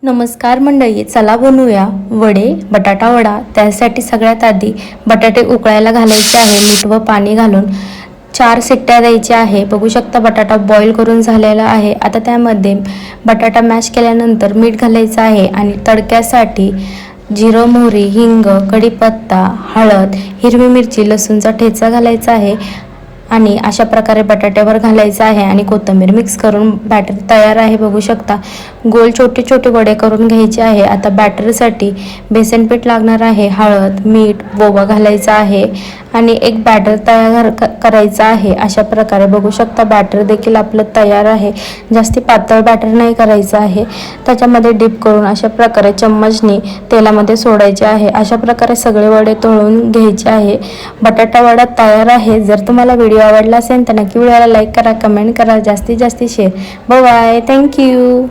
नमस्कार मंडळी, चला बनवूया वडे, बटाटा वडा। त्यासाठी सगळ्यात आधी बटाटे उकळायला घालायचे आहे। मीठ व पाणी घालून 4 शिट्ट्या द्यायच्या आहे। बघू शकता बटाटा बॉईल करून झालेला आहे। आता त्यामध्ये बटाटा मॅश केल्यानंतर मीठ घालायचं आहे आणि तडक्यासाठी जिरं, मोहरी, हिंग, कढीपत्ता, हळद, हिरवी मिरची, लसूणचा ठेचा घालायचा आहे आणि अशा प्रकारे बटाट्यावर घालायचं आहे आणि कोथिंबीर मिक्स करून बॅटर तयार आहे। बघू शकता गोल छोटे छोटे वडे करून घ्यायचे आहे। आता बॅटरसाठी बेसन पीठ लागणार आहे, हळद, मीठ, ओवा घालायचा आहे आणि एक बॅटर तयार करायचा आहे। अशा प्रकारे बघू शकता बॅटर देखील आपलं तयार आहे। जास्ती पातळ बॅटर नाही करायचं आहे। त्याच्यामध्ये डिप करून अशा प्रकारे चम्मचने तेलामध्ये सोडायचे आहे। अशा प्रकारे सगळे वडे तळून घ्यायचे आहे। बटाटा वडा तयार आहे। जर तुम्हाला व्हिडिओ आवडला असेल तर नक्की व्हिडिओला लाईक करा, कमेंट करा, जास्तीत जास्त शेअर। Bye bye, thank you.